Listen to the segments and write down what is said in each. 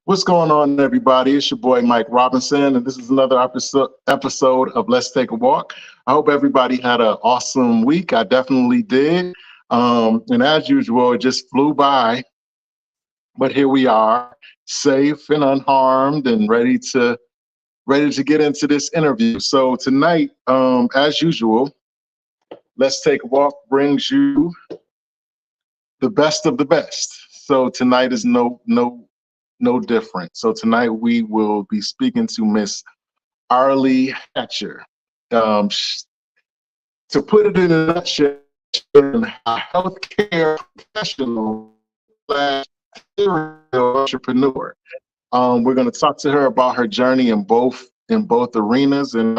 What's going on, everybody? It's your boy Mike Robinson, and this is another episode of Let's Take a Walk. I hope everybody had an awesome week. I definitely did. And as usual, it just flew by, but here we are, safe and unharmed, and ready to get into this interview. So tonight, as usual, Let's Take a Walk brings you the best of the best. So tonight is no different. So tonight we will be speaking to Miss Arleigh Hatcher. To put it in a nutshell, a healthcare professional slash serial entrepreneur. We're going to talk to her about her journey in both arenas, and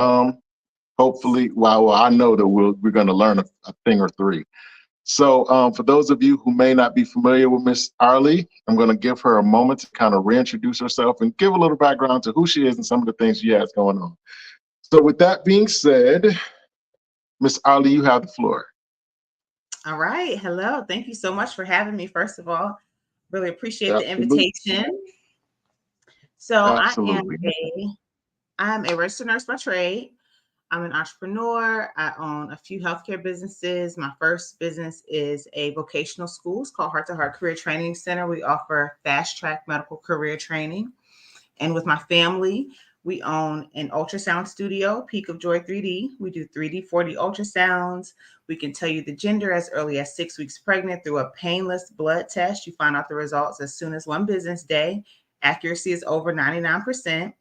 hopefully, well, I know that we're going to learn a thing or three. So for those of you who may not be familiar with Miss Arleigh, I'm going to give her a moment to kind of reintroduce herself and give a little background to who she is and some of the things she has going on. So with that being said, Miss Arleigh, you have the floor. All right. Hello. Thank you so much for having me. First of all, really appreciate the Absolutely. invitation. So Absolutely. I'm a registered nurse by trade. I'm an entrepreneur. I own a few healthcare businesses. My first business is a vocational school. It's called Heart to Heart Career Training Center. We offer fast track medical career training. And with my family, we own an ultrasound studio, Peak of Joy 3D. We do 3D, 4D ultrasounds. We can tell you the gender as early as 6 weeks pregnant through a painless blood test. You find out the results as soon as one business day. Accuracy is over 99%.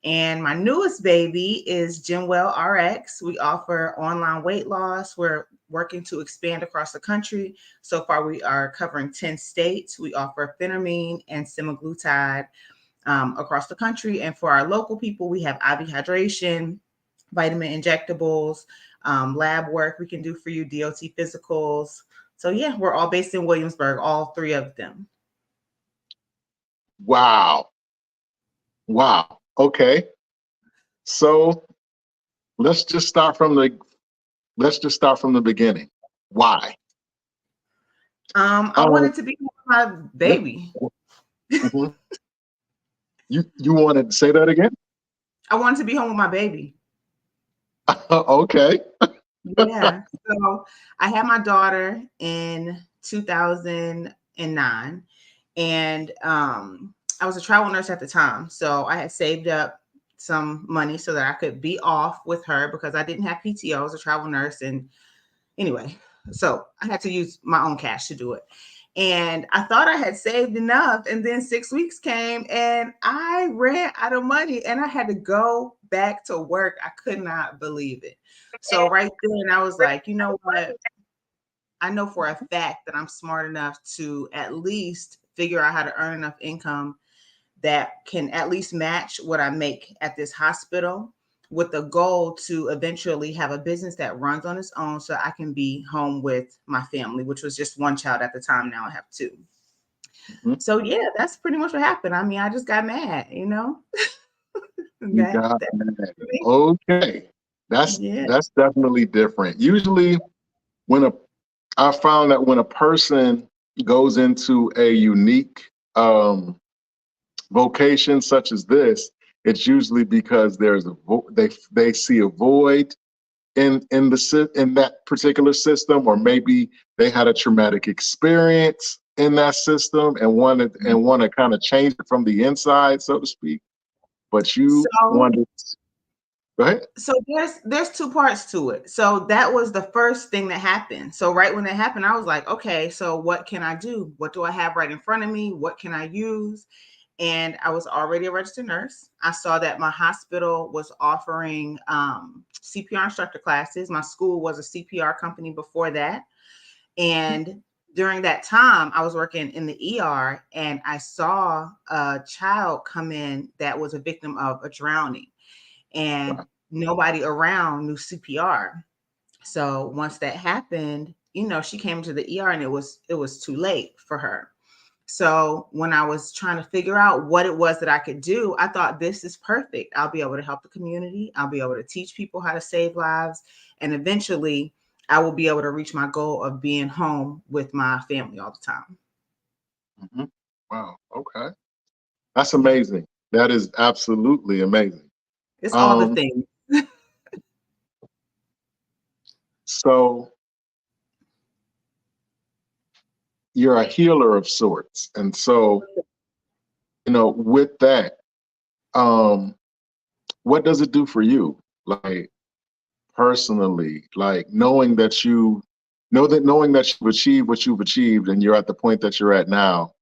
And my newest baby is GymWell RX. We offer online weight loss. We're working to expand across the country. So far, we are covering 10 states. We offer phentermine and semaglutide across the country. And for our local people, we have IV hydration, vitamin injectables, lab work we can do for you, DOT physicals. So yeah, we're all based in Williamsburg, all three of them. Wow. Okay. So let's just start from the beginning. Why? I wanted to be my baby. Mm-hmm. You wanted to say that again? I wanted to be home with my baby. Okay. Yeah. So I had my daughter in 2009, and I was a travel nurse at the time. So I had saved up some money so that I could be off with her because I didn't have PTO. I was a travel nurse. And anyway, so I had to use my own cash to do it. And I thought I had saved enough. And then 6 weeks came and I ran out of money and I had to go back to work. I could not believe it. So right then I was like, you know what? I know for a fact that I'm smart enough to at least figure out how to earn enough income that can at least match what I make at this hospital, with the goal to eventually have a business that runs on its own so I can be home with my family, which was just one child at the time. Now I have two. Mm-hmm. So yeah, that's pretty much what happened. I mean, I just got mad, you know. You got that. Okay. That's Yeah. that's definitely different. Usually I found that when a person goes into a unique vocation such as this, it's usually because there's they see a void in that particular system, or maybe they had a traumatic experience in that system and want to kind of change it from the inside, so to speak. But you So wanted, go ahead. so there's two parts to it. So that was the first thing that happened. So right when that happened, I was like, okay, so what can I do? What do I have right in front of me? What can I use? And I was already a registered nurse. I saw that my hospital was offering CPR instructor classes. My school was a CPR company before that. And during that time, I was working in the ER and I saw a child come in that was a victim of a drowning, and nobody around knew CPR. So once that happened, you know, she came to the ER and it was too late for her. So when I was trying to figure out what it was that I could do, I thought this is perfect. I'll be able to help the community. I'll be able to teach people how to save lives. And eventually I will be able to reach my goal of being home with my family all the time. Mm-hmm. Wow. Okay. That's amazing. That is absolutely amazing. It's all the Um, things. so you're a healer of sorts. And so, with that, um, what does it do for you? Like personally, like knowing that you've achieved what you've achieved and you're at the point that you're at now,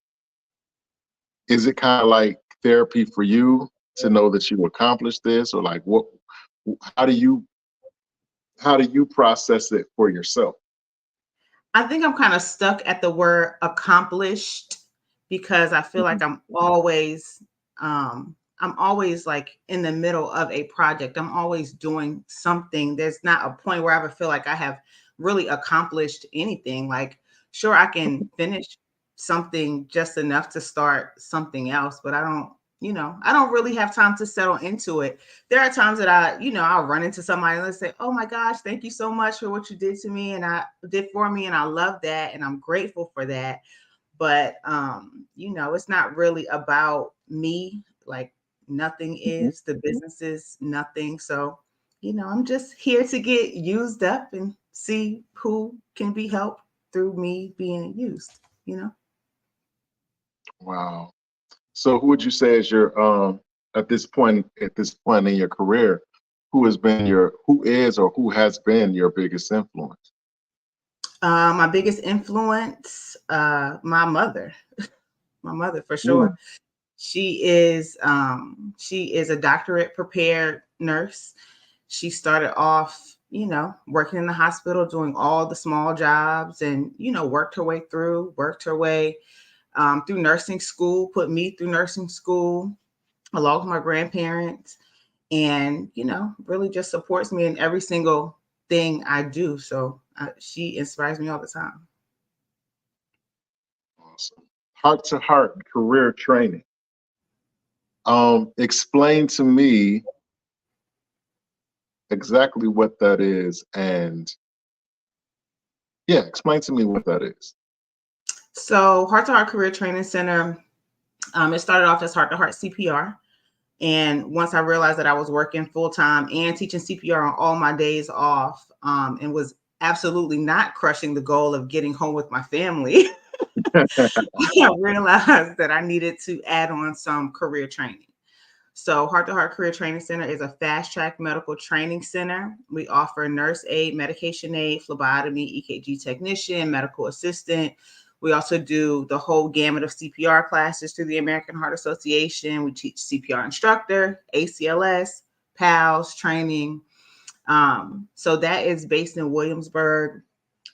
is it kind of like therapy for you to know that you accomplished this, or like how do you how do you process it for yourself? I think I'm kind of stuck at the word accomplished because I feel like Mhm. I'm always like in the middle of a project. I'm always doing something. There's not a point where I ever feel like I have really accomplished anything. Like, sure, I can finish something just enough to start something else, but I don't really have time to settle into it. There are times that I'll run into somebody and let's say, "Oh my gosh, thank you so much for what you did to me and I did for me, and I love that and I'm grateful for that." But it's not really about me. Like, nothing Mhm. is, the business is nothing. So, I'm just here to get used up and see who can be helped through me being used. Wow. So who would you say is your at this point in your career, who is or who has been your biggest influence? My biggest influence, my mother. My mother for Mm. sure. She is a doctorate prepared nurse. She started off, working in the hospital, doing all the small jobs, and worked her way through nursing school, put me through nursing school along with my grandparents, and really just supports me in every single thing I do. So she inspires me all the time. Awesome. Heart to heart career training. Explain to me exactly what that is, and yeah, explain to me what that is. So Heart to Heart Career Training Center, it started off as Heart to Heart CPR. And once I realized that I was working full time and teaching CPR on all my days off, and was absolutely not crushing the goal of getting home with my family, I realized that I needed to add on some career training. So, Heart to Heart Career Training Center is a fast track medical training center. We offer nurse aid, medication aid, phlebotomy, EKG technician, medical assistant. We also do the whole gamut of CPR classes through the American Heart Association. We teach CPR instructor, ACLS, PALS training. So that is based in Williamsburg.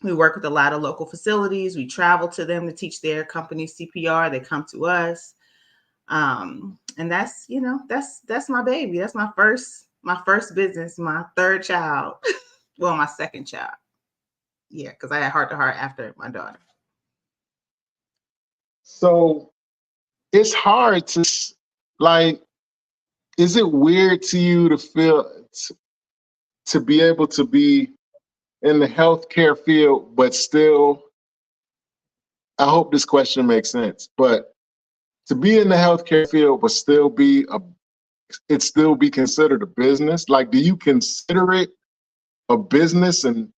We work with a lot of local facilities. We travel to them to teach their company CPR. They come to us. And that's my baby. That's my first business, my third child. Well, my second child. Yeah, because I had Heart to Heart after my daughter. So it's hard like, is it weird to you to to be able to be in the healthcare field, but still, I hope this question makes sense, but to be in the healthcare field, but still be considered a business? Like, do you consider it a business? And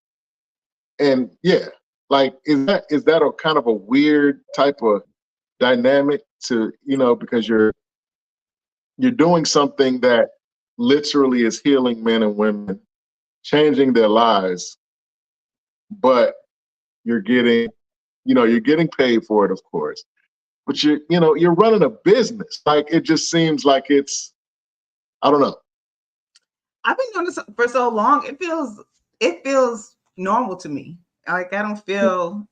yeah, like, is that a kind of a weird type of dynamic to, because you're doing something that literally is healing men and women, changing their lives, but you're getting, you're getting paid for it, of course, but you're running a business. Like, it just seems like I don't know. I've been doing this for so long. It feels normal to me. Like, I don't feel,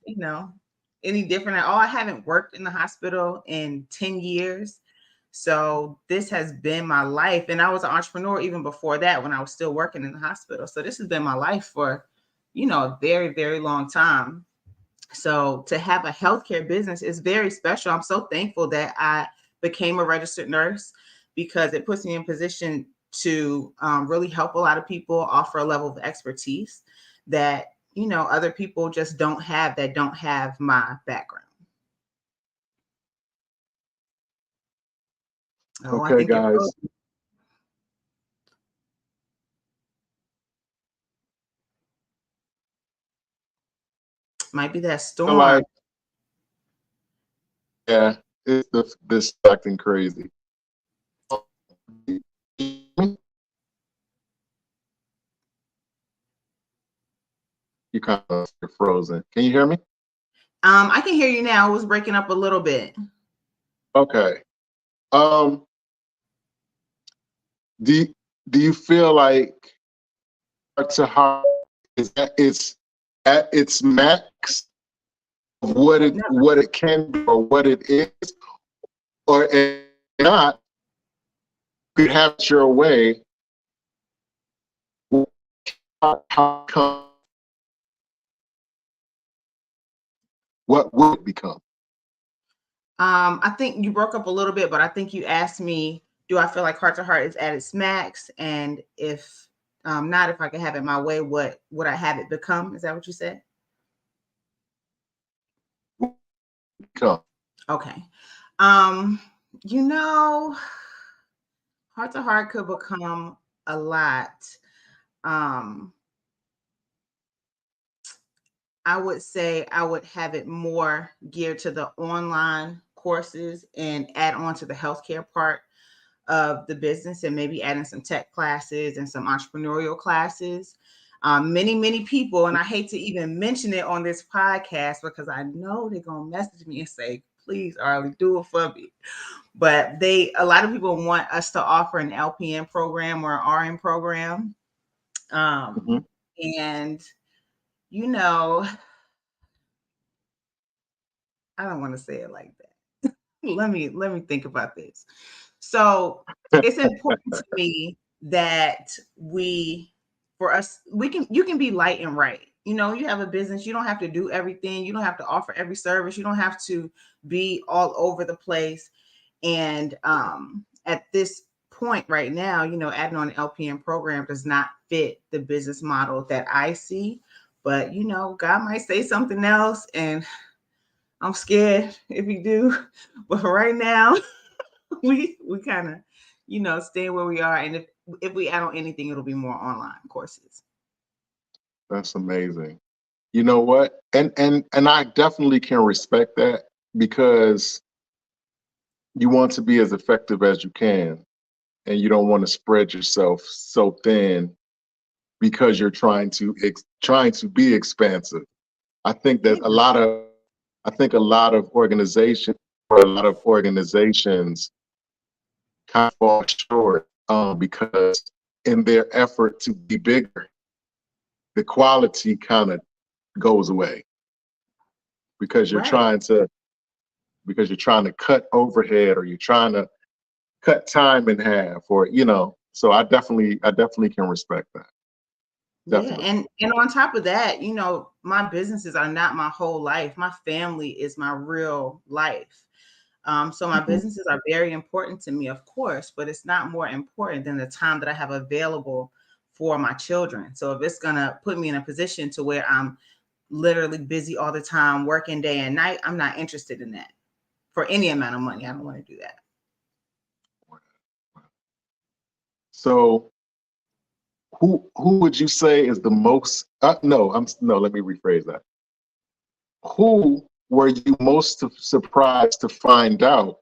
any different at all. I haven't worked in the hospital in 10 years. So this has been my life. And I was an entrepreneur even before that when I was still working in the hospital. So this has been my life for, a very, very long time. So to have a healthcare business is very special. I'm so thankful that I became a registered nurse because it puts me in position to really help a lot of people, offer a level of expertise that other people just don't have, that don't have my background. Oh, I Okay, think you're guys. frozen. Might be that Feel storm. like, yeah, this acting crazy. You kind of frozen. Can you hear me? I can hear you now. It was breaking up a little bit. Okay. Um, do do you feel like heart to heart is at its max of Never. what it can be or what it is, or if not, you could have it your way? How come? What would it become? I think you broke up a little bit, but I think you asked me, do I feel like heart to heart is at its max? And if not, if I could have it my way, what would I have it become? Is that what you said? Become. Okay. Um, you know, heart to heart could become a lot. Um, I would say I would have it more geared to the online courses and add on to the healthcare part of the business and maybe adding some tech classes and some entrepreneurial classes. Many people, and I hate to even mention it on this podcast because I know they're gonna message me and say, "Please, Arleigh, do it for me." But a lot of people want us to offer an LPN program or an RN program, Mhm. and you know, I don't want to say it like that. Let me think about this. So it's important to me that for us, you can be light and right. You know, you have a business, you don't have to do everything, you don't have to offer every service, you don't have to be all over the place. And at this point right now, adding on an LPN program does not fit the business model that I see. But God might say something else, and I'm scared if he do. But for right now, we kind of, stay where we are. And if we add on anything, it'll be more online courses. That's amazing. You know what? And I definitely can respect that because you want to be as effective as you can, and you don't want to spread yourself so thin because you're trying to be expansive. I think Yeah. that I think a lot of organizations kind of fall short because in their effort to be bigger, the quality kind of goes away because Right. you're trying to cut overhead, or you're trying to cut time in half, or so I definitely can respect that. Yeah. Definitely. And on top of that, my businesses are not my whole life. My family is my real life. So my Mhm. businesses are very important to me, of course, but it's not more important than the time that I have available for my children. So if it's gonna put me in a position to where I'm literally busy all the time, working day and night, I'm not interested in that for any amount of money. I don't want to do that. So who would you say is the most no, no, let me rephrase that. Who were you most surprised to find out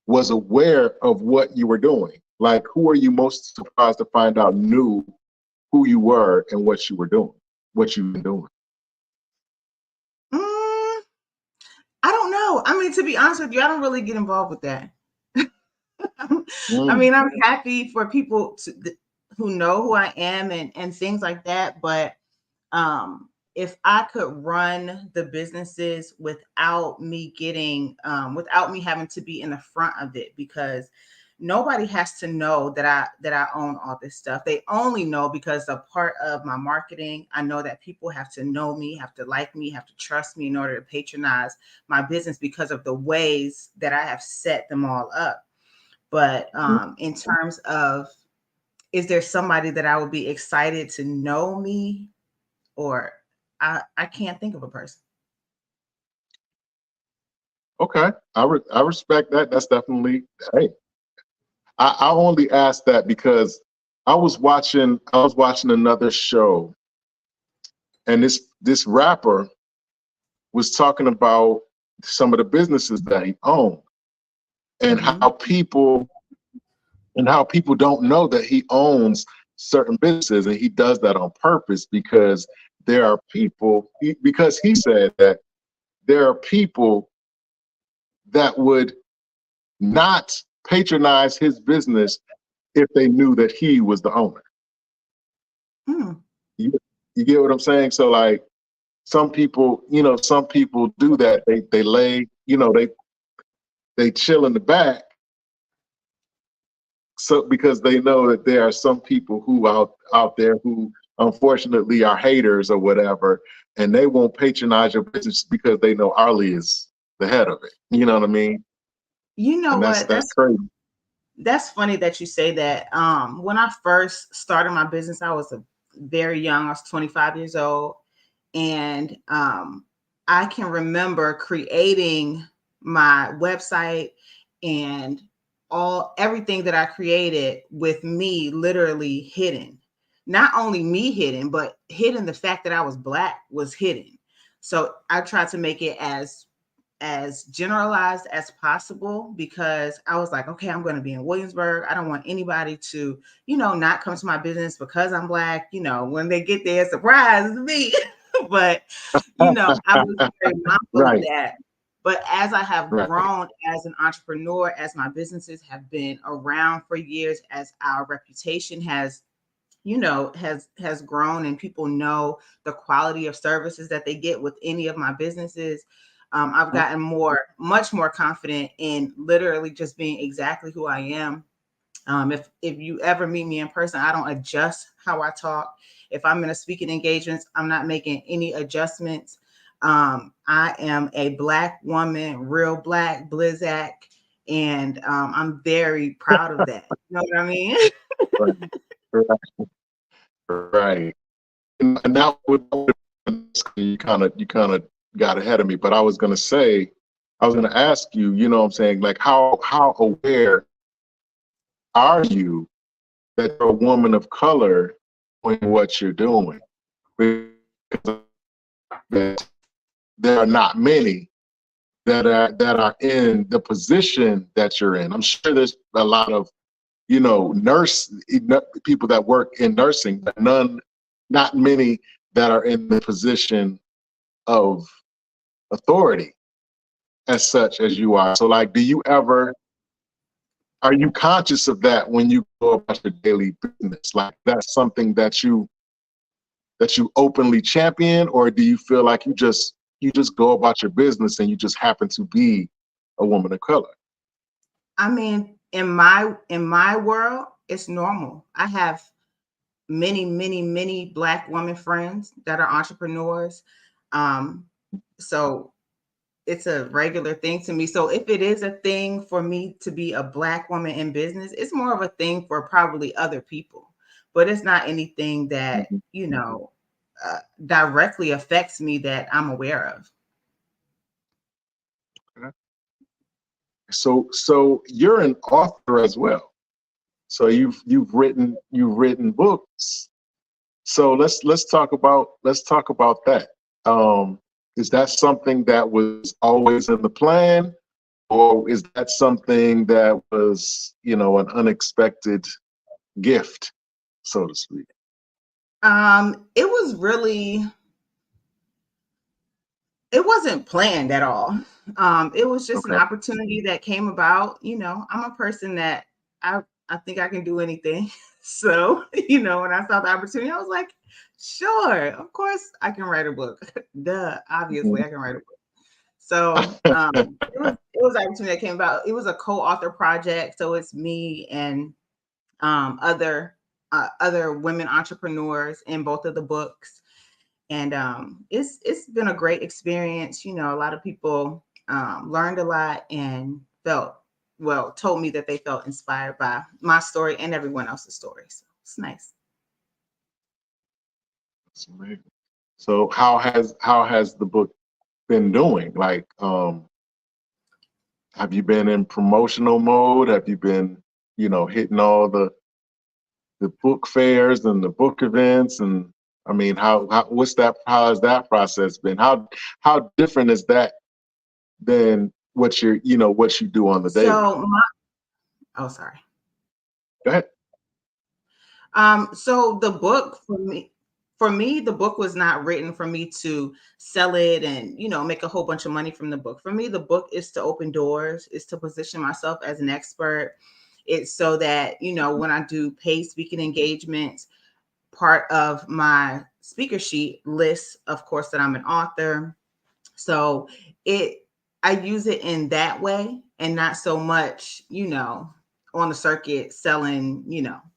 was aware of what you were doing? Like, who are you most surprised to find out knew who you were and what you were doing, what you've been doing? Mm, I don't know. I mean, to be honest with you, I don't really get involved with that. I Mm, mean, I'm happy for people who know who I am and things like that. But if I could run the businesses without me having to be in the front of it, because nobody has to know that I own all this stuff. They only know because a part of my marketing. I know that people have to know me, have to like me, have to trust me in order to patronize my business because of the ways that I have set them all up. But mhm. in terms of, is there somebody that I would be excited to know me, or I can't think of a person. Okay. I respect that. That's definitely, hey, I only asked that because I was watching another show, and this rapper was talking about some of the businesses that he owned, and Hmm. how people don't know that he owns certain businesses, and he does that on purpose because there are people, because he said that there are people that would not patronize his business if they knew that he was the owner. Hmm. You, you get what I'm saying? So like some people, some people do that. They lay, they chill in the back, so because they know that there are some people who out there who unfortunately are haters or whatever, and they won't patronize your business because they know Arleigh is the head of it. You know what I mean? You know And what? that's crazy. That's funny that you say that. When I first started my business, I was very young. I was 25 years old, and I can remember creating my website and everything that I created with me literally hidden. Not only me hidden, but hidden the fact that I was Black was hidden. So I tried to make it as generalized as possible because I was like, okay, I'm going to be in Williamsburg. I don't want anybody to, not come to my business because I'm Black. When they get there, surprise, it's me. But, I was very mindful of Right, that. But as I have right. grown as an entrepreneur, as my businesses have been around for years, as our reputation has grown and people know the quality of services that they get with any of my businesses. I've gotten much more confident in literally just being exactly who I am. If you ever meet me in person, I don't adjust how I talk. If I'm in a speaking engagement, I'm not making any adjustments. I am a Black woman, real Black, Blizzak, and I'm very proud of that. You know what I mean? Right, right, right. And that would you kind of got ahead of me, but I was gonna ask you, you know what I'm saying, like how aware are you that you're a woman of color doing what you're doing? Because there are not many that are in the position that you're in. I'm sure there's a lot of people that work in nursing, but not many that are in the position of authority as such as you are. So like, are you conscious of that when you go about your daily business? Like that's something that you openly champion, or do you feel like you just go about your business and you just happen to be a woman of color? I mean, in my world, it's normal. I have many, many, many Black women friends that are entrepreneurs. Um, so it's a regular thing to me. So if it is a thing for me to be a Black woman in business, it's more of a thing for probably other people. But it's not anything that, Mhm. directly affects me that I'm aware of. So you're an author as well. So you've written books. So let's talk about that. Is that something that was always in the plan, or is that something that was, an unexpected gift, so to speak? It wasn't planned at all. It was just an Okay. opportunity that came about. I'm a person that I think I can do anything. So, when I saw the opportunity, I was like, sure, of course I can write a book. Duh, obviously Mhm. I can write a book. So it was an opportunity that came about. It was a co-author project. So it's me and other women entrepreneurs in both of the books, and it's been a great experience. A lot of people learned a lot and told me that they felt inspired by my story and everyone else's story. So it's nice. That's amazing. So how has the book been doing? Like, have you been in promotional mode? Have you been, hitting all the book fairs and the book events? And I mean, how has that process been? How different is that than what you do on the daily? Oh, sorry. Go ahead. So the book for me, the book was not written for me to sell it and, make a whole bunch of money from the book. For me, the book is to open doors, is to position myself as an expert. It's so that, when I do paid speaking engagements, part of my speaker sheet lists, of course, that I'm an author. So I use it in that way and not so much, on the circuit selling,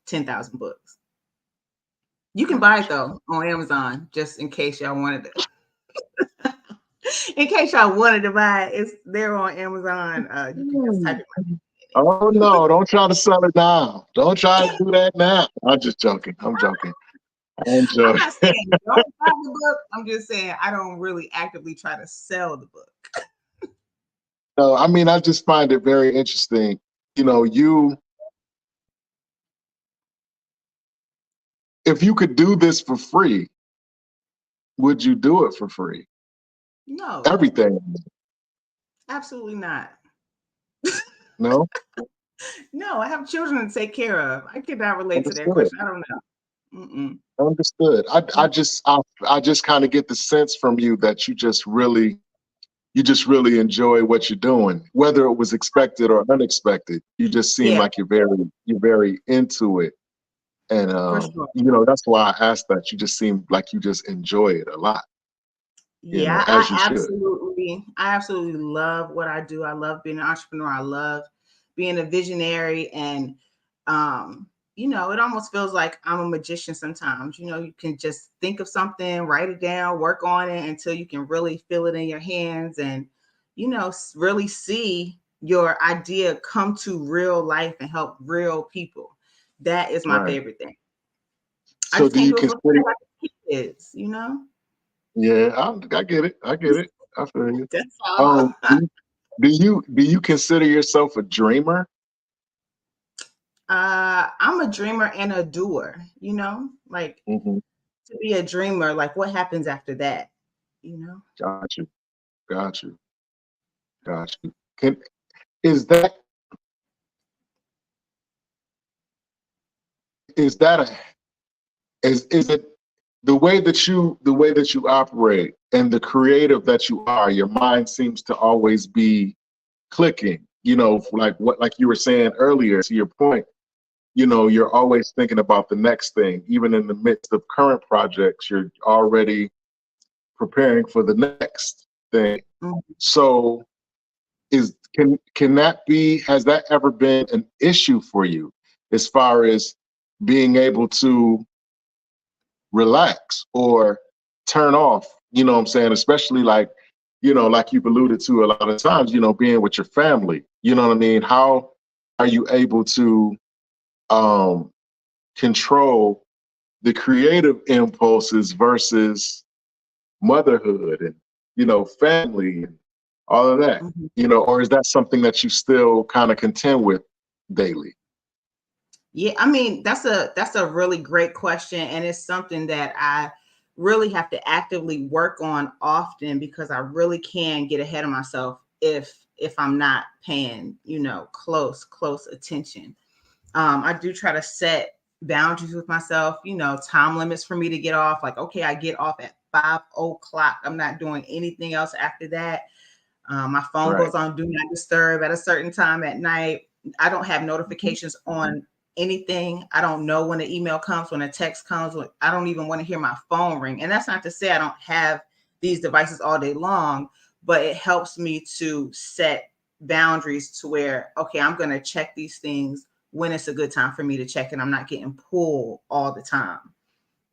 10,000 books. You can buy it though on Amazon, just in case y'all wanted to. In case y'all wanted to buy it, it's there on Amazon. You can just type it. Oh no, don't try to sell it now. Don't try to do that now. I'm just joking. I'm joking. I'm not saying don't buy the book. I'm just saying I don't really actively try to sell the book. No, I mean, I just find it very interesting. If you could do this for free, would you do it for free? No, Everything. absolutely not. No? No, I have children to take care of. I cannot relate to that Understood. question. I don't know. Mm-mm. Understood. I just kind of get the sense from you that you just really enjoy what you're doing, whether it was expected or unexpected. You just seem Yeah, like you're very into it. And for sure. that's why I asked that. You just seem like you just enjoy it a lot, Yeah, as you should. I absolutely love what I do. I love being an entrepreneur. I love being a visionary. And, it almost feels like I'm a magician sometimes. You can just think of something, write it down, work on it until you can really feel it in your hands and, really see your idea come to real life and help real people. That is my Right. favorite thing. I So just do can't you do it for consider? free like kids. Yeah, I get it. I get it. I feel you. That's all. Um, do do you consider yourself a dreamer? I'm a dreamer and a doer, like Hmm. to be a dreamer, like what happens after that, you know? Got you. Got you. Got you. Is that is that a is it the way that you operate and the creative that you are? Your mind seems to always be clicking. Like you were saying earlier. To your point, you're always thinking about the next thing. Even in the midst of current projects, you're already preparing for the next thing. Mhm. So can that be, has that ever been an issue for you as far as being able to relax or turn off, what I'm saying? Especially like you've alluded to a lot of times, being with your family. You know what I mean? How are you able to um control the creative impulses versus motherhood and family and all of that, Mhm. or is that something that you still kind of contend with daily? Yeah, I mean, that's a really great question, and it's something that I really have to actively work on often because I really can get ahead of myself if I'm not paying, close attention. I do try to set boundaries with myself, time limits for me to get off. Like, okay, I get off at 5 o'clock. I'm not doing anything else after that. My phone Right. goes on do not disturb at a certain time at night. I don't have Mhm. notifications on anything. I don't know when the email comes, when a text comes. I don't even want to hear my phone ring. And that's not to say I don't have these devices all day long, but it helps me to set boundaries to where, okay, I'm going to check these things when it's a good time for me to check, and I'm not getting pulled all the time.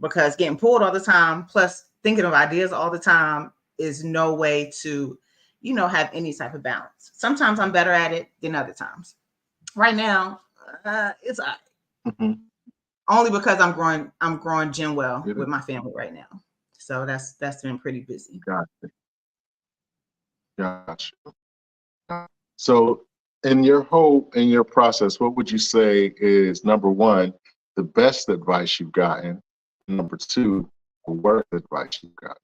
Because getting pulled all the time, plus thinking of ideas all the time, is no way to, have any type of balance. Sometimes I'm better at it than other times. Right now, it's Mhm. only because I'm growing gym well Get with it. my family right now. So that's been pretty busy. Got got you. So in your process, what would you say is number one, the best advice you've gotten? Number two, the worst advice you've gotten?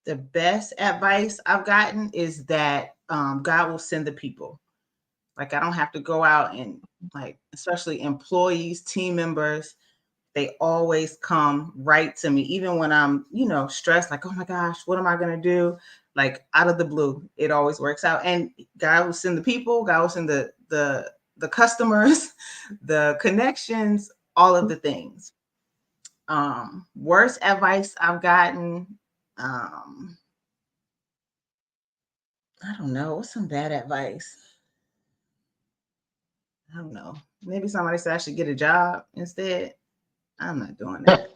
The best advice I've gotten is that God will send the people. Like I don't have to go out and like, especially employees, team members, they always come right to me, even when I'm, stressed, like, oh my gosh, what am I gonna do? Like out of the blue, it always works out. And God will send the people, God will send the customers, the connections, all of the things. Worst advice I've gotten, um, I don't know, what's some bad advice? I don't know. Maybe somebody said I should get a job instead. I'm not doing that.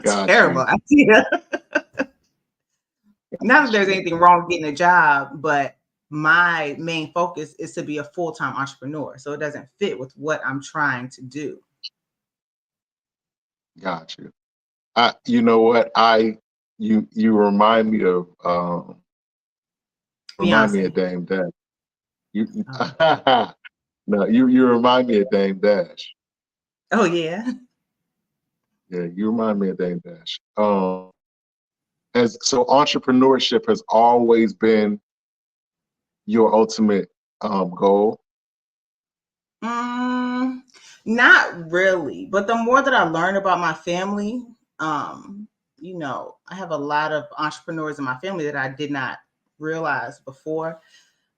Got Terrible you. idea. Not that Got there's you. anything wrong with getting a job, but my main focus is to be a full-time entrepreneur. So it doesn't fit with what I'm trying to do. Got you. You know what? You remind me of Beyonce. Dame Dash. You Oh, no, you remind me of Dame Dash. oh yeah. Yeah, you remind me of Dame Dash. As so entrepreneurship has always been your ultimate goal. Mm, not really. But the more that I learn about my family, um, I have a lot of entrepreneurs in my family that I did not realize before.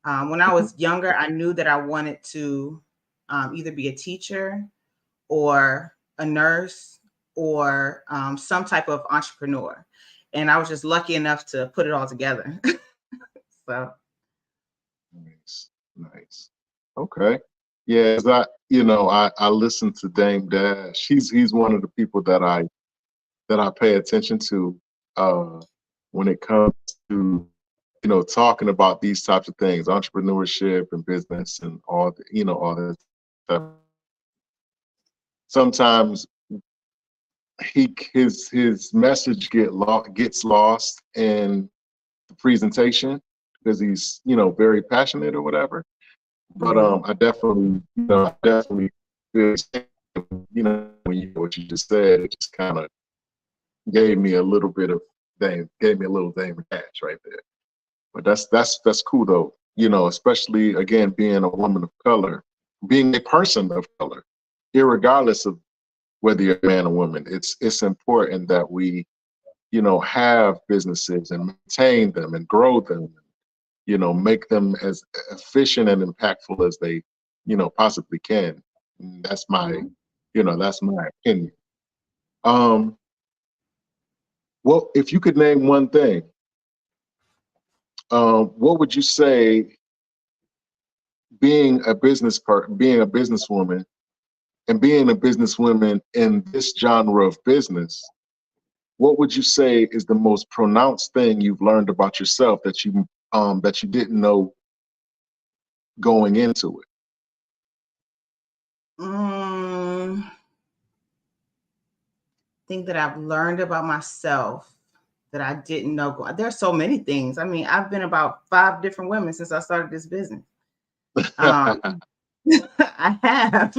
When I Mhm. was younger, I knew that I wanted to either be a teacher or a nurse or some type of entrepreneur. And I was just lucky enough to put it all together. So, Nice, nice. Okay. Yeah, 'cause I listen to Dame Dash. He's one of the people that I pay attention to uh, when it comes to talking about these types of things, entrepreneurship and business and all that stuff. Sometimes his message gets lost in the presentation because he's very passionate or whatever. But mhm. I definitely feel when you what you just said, it just kind of gave me a little Dame Dash right there. But that's cool though. Especially again being a woman of color, being a person of color, irregardless of whether you're a man or woman. It's important that we have businesses and maintain them and grow them. Make them as efficient and impactful as they possibly can. And Mhm. that's my opinion. Um, well, if you could name one thing, what would you say being a businesswoman and being a businesswoman in this genre of business, what would you say is the most pronounced thing you've learned about yourself that you didn't know going into it? Mm, Think that I've learned about myself that I didn't know. There's so many things. I mean, I've been about 5 different women since I started this business. Um, I have.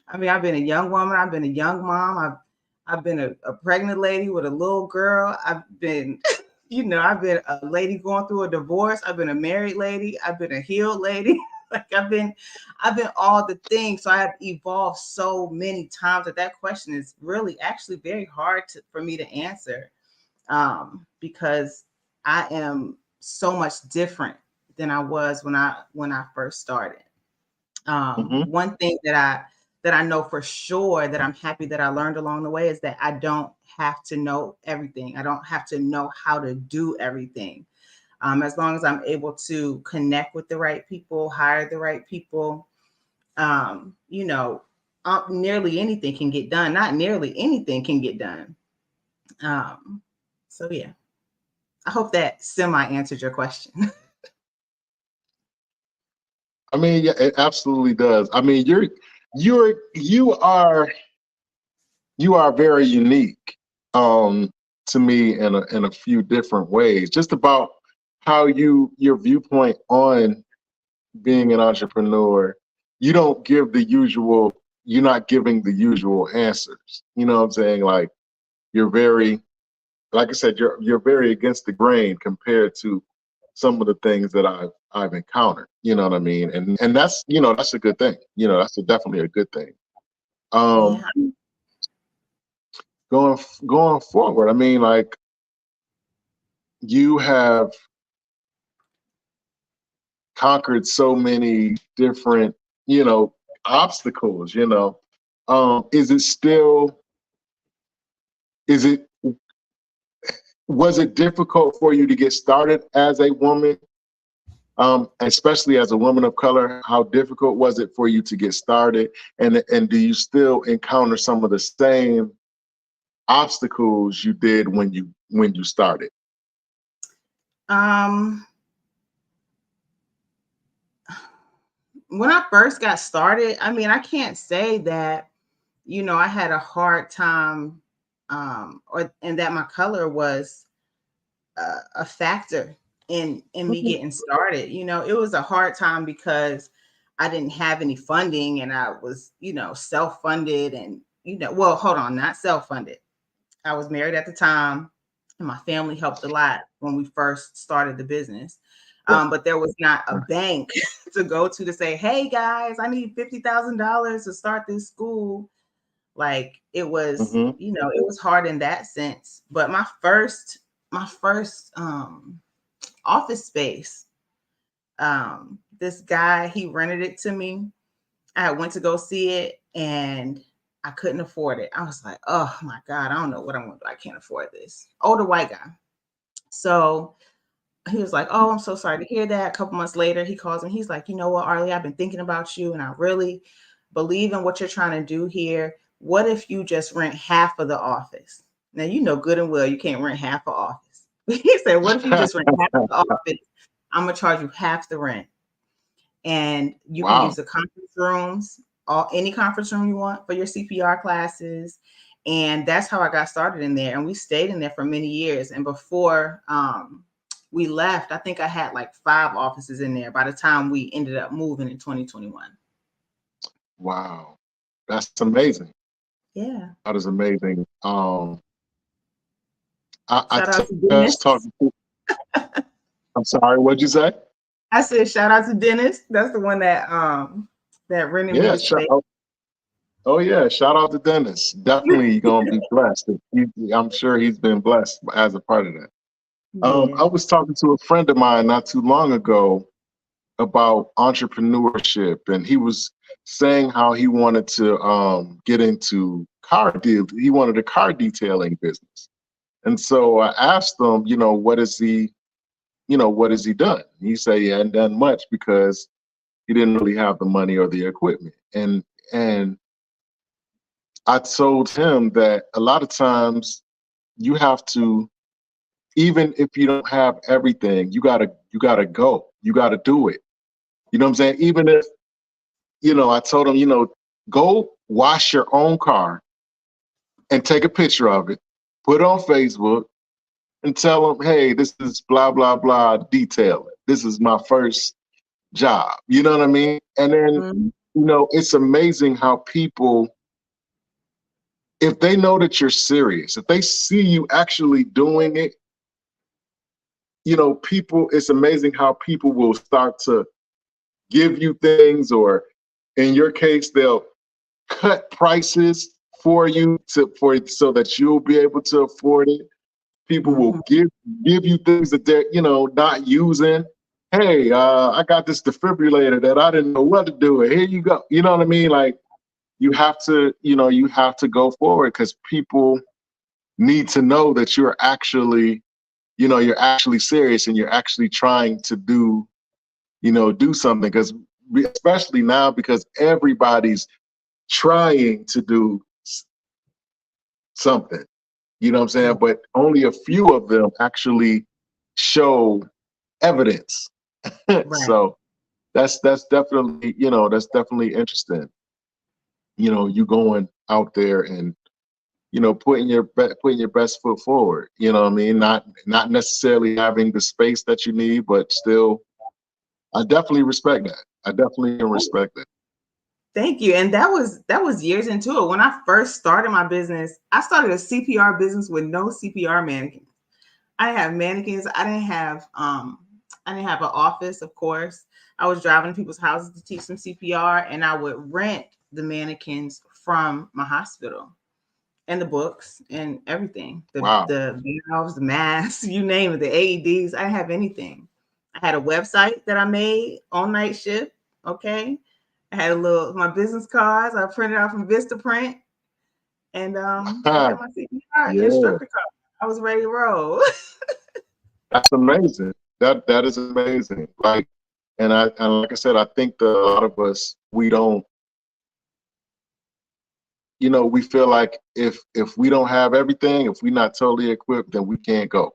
I mean, I've been a young woman. I've been a young mom. I've been a pregnant lady with a little girl. I've been, I've been a lady going through a divorce. I've been a married lady. I've been a healed lady. Like I've been all the things. So I have evolved so many times that question is really actually very hard for me to answer, because I am so much different than I was when I first started. Hmm. One thing that I know for sure that I'm happy that I learned along the way is that I don't have to know everything. I don't have to know how to do everything. As long as I'm able to connect with the right people, hire the right people, um, you know, nearly anything can get done. Not nearly anything can get done. Um, so yeah, I hope that semi answered your question. I mean, yeah, it absolutely does. I mean, you're you are very unique, to me in a few different ways. Just about how your viewpoint on being an entrepreneur. You don't give the usual. You're not giving the usual answers. You know what I'm saying? Like you're very, like I said, you're very against the grain compared to some of the things that I've encountered. You know what I mean? And that's, that's a good thing. That's definitely a good thing. Um, Yeah. going forward, I mean, like you have conquered so many different, obstacles. Is it still? Is it? Was it difficult for you to get started as a woman? Especially as a woman of color, how difficult was it for you to get started? And do you still encounter some of the same obstacles you did when you started? Um, when I first got started, I mean, I can't say that, I had a hard time, and that my color was a factor in me getting started. It was a hard time because I didn't have any funding, and I was, self-funded, and well, hold on, not self-funded. I was married at the time, and my family helped a lot when we first started the business. But there was not a bank to go to say, "Hey guys, I need $50,000 to start this school." Like it was, Mm-hmm. it was hard in that sense. But my first office space, this guy, he rented it to me. I went to go see it, and I couldn't afford it. I was like, oh my God, I don't know what I'm gonna do. I can't afford this. Older white guy. So he was like, oh, I'm so sorry to hear that. A couple months later, he calls me. He's like, you know what, Arleigh, I've been thinking about you, and I really believe in what you're trying to do here. What if you just rent half of the office? Now, you know good and well you can't rent half the office. He said, what if you just rent half of the office? I'm gonna charge you half the rent, and you can use Wow. the conference rooms, any conference room you want for your CPR classes. And that's how I got started in there. And we stayed in there for many years. And before we left, I think I had like 5 offices in there by the time we ended up moving in 2021. Wow. That's amazing. Yeah. That is amazing. I Shout out to just Dennis. talking to, I'm sorry, what'd you say? I said shout out to Dennis. That's the one that rented me Yeah, the space. oh yeah, shout out to Dennis. Definitely gonna be blessed. I'm sure he's been blessed as a part of that. Yeah. I was talking to a friend of mine not too long ago about entrepreneurship, and he was saying how he wanted to get into he wanted a car detailing business. And so I asked him, what has he done? He said he hadn't done much because he didn't really have the money or the equipment. And I told him that a lot of times you have to, even if you don't have everything, you gotta go. You gotta do it. You know what I'm saying? Even if, I told him, go wash your own car and take a picture of it, put it on Facebook, and tell them, hey, this is blah, blah, blah, detailing. This is my first job. You know what I mean? And then, Mhm. it's amazing how people, if they know that you're serious, if they see you actually doing it, people, it's amazing how people will start to give you things, or in your case, they'll cut prices for you so that you'll be able to afford it. People will Mhm. give you things that they're, not using. Hey, I got this defibrillator that I didn't know what to do with. Here you go. You know what I mean? Like you have to go forward because people need to know that you're actually serious and you're actually trying to do something. Because especially now, because everybody's trying to do something. You know what I'm Yeah. saying? But only a few of them actually show evidence. Right. So that's definitely interesting. You going out there and putting your best foot forward. You know what I mean? Not necessarily having the space that you need, but still, I definitely respect that. I definitely can respect that. Thank you. And that was years into it. When I first started my business, I started a CPR business with no CPR mannequins. I didn't have mannequins. I didn't have an office, of course. I was driving to people's houses to teach them CPR, and I would rent the mannequins from my hospital and the books and everything. Wow. The valves, the masks, you name it, the AEDs. I didn't have anything. I had a website that I made on night shift. Okay. I had my business cards I printed out from Vistaprint, and I had my CPR Yeah, instructor card. I was ready to roll. that's amazing. That is amazing. And like I said, I think that a lot of us, we don't, we feel like if we don't have everything, if we're not totally equipped, then we can't go.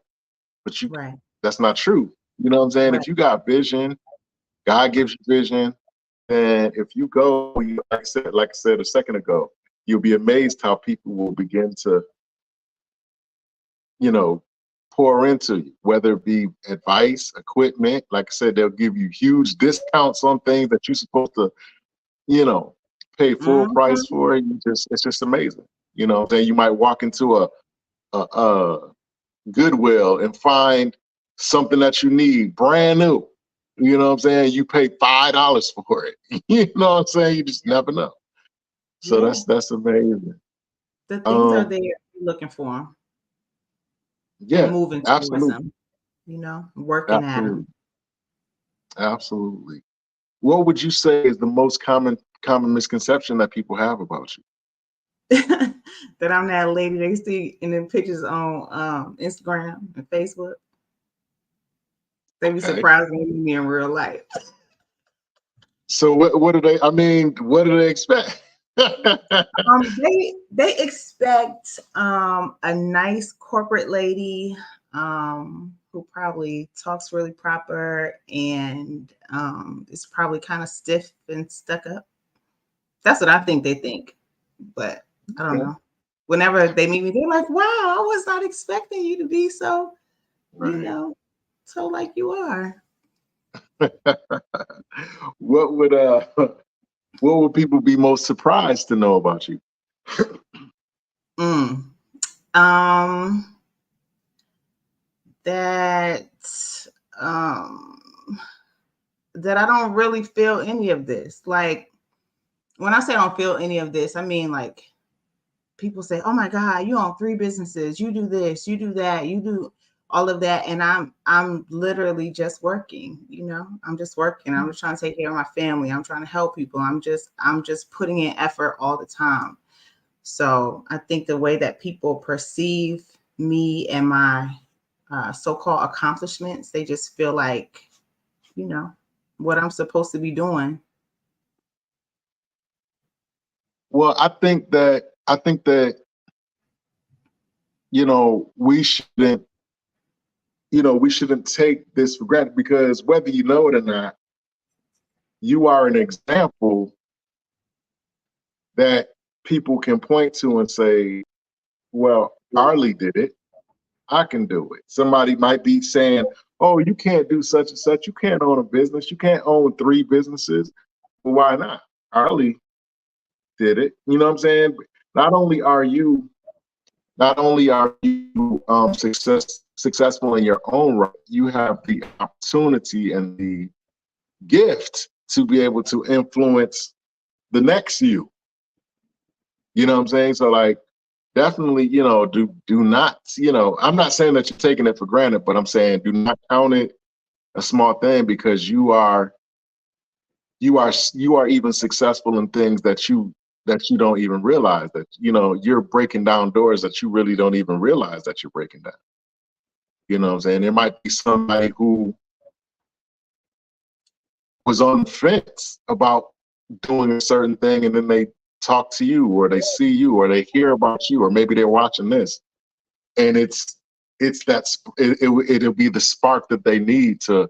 But Right. that's not true. You know what I'm saying? Right. If you got vision, God gives you vision, and if you go, like I said a second ago, you'll be amazed how people will begin to, you know, pour into you, whether it be advice, equipment. Like I said, they'll give you huge discounts on things that you're supposed to, you know, pay full price Mhm. for. It's just amazing. You know, then you might walk into a Goodwill and find something that you need brand new. You know what I'm saying? You pay $5 for it. You know what I'm saying? You just never know. So Yeah. that's amazing. The things are Um, there. You're looking for them and yeah, moving towards absolutely, them, working at absolutely, them. absolutely. What would you say is the most common misconception that people have about you? That I'm that lady they see in the pictures on Instagram and Facebook. They be Okay. surprised when they meet me in real life. So what do they? I mean, what do they expect? They expect a nice corporate lady who probably talks really proper and is probably kind of stiff and stuck up. That's what I think they think, but I don't Okay. know. Whenever they meet me, they're like, "Wow, I was not expecting you to be so, you Right. know, so like you are." What would what would people be most surprised to know about you? Mm. Um, that um that I don't really feel any of this. Like when I say I don't feel any of this, I mean like people say, "Oh my God, you own 3 businesses. You do this, you do that, you do all of that," and I'm literally just working. I'm just working. I'm just trying to take care of my family. I'm trying to help people. I'm just putting in effort all the time. So I think the way that people perceive me and my so-called accomplishments, they just feel like, you know, what I'm supposed to be doing. Well, I think that we shouldn't take this for granted, because whether you know it or not, you are an example that people can point to and say, well, Arleigh did it. I can do it. Somebody might be saying, oh, you can't do such and such. You can't own a business. You can't own 3 businesses. Well, why not? Arleigh did it. You know what I'm saying? Not only are you successful in your own right, you have the opportunity and the gift to be able to influence the next you. You know what I'm saying? So like, definitely, do not, I'm not saying that you're taking it for granted, but I'm saying do not count it a small thing, because you are even successful in things that you don't even realize, that you're breaking down doors that you really don't even realize that you're breaking down. You know what I'm saying? There might be somebody who was on the fence about doing a certain thing, and then they talk to you, or they see you, or they hear about you, or maybe they're watching this, and it'll be the spark that they need to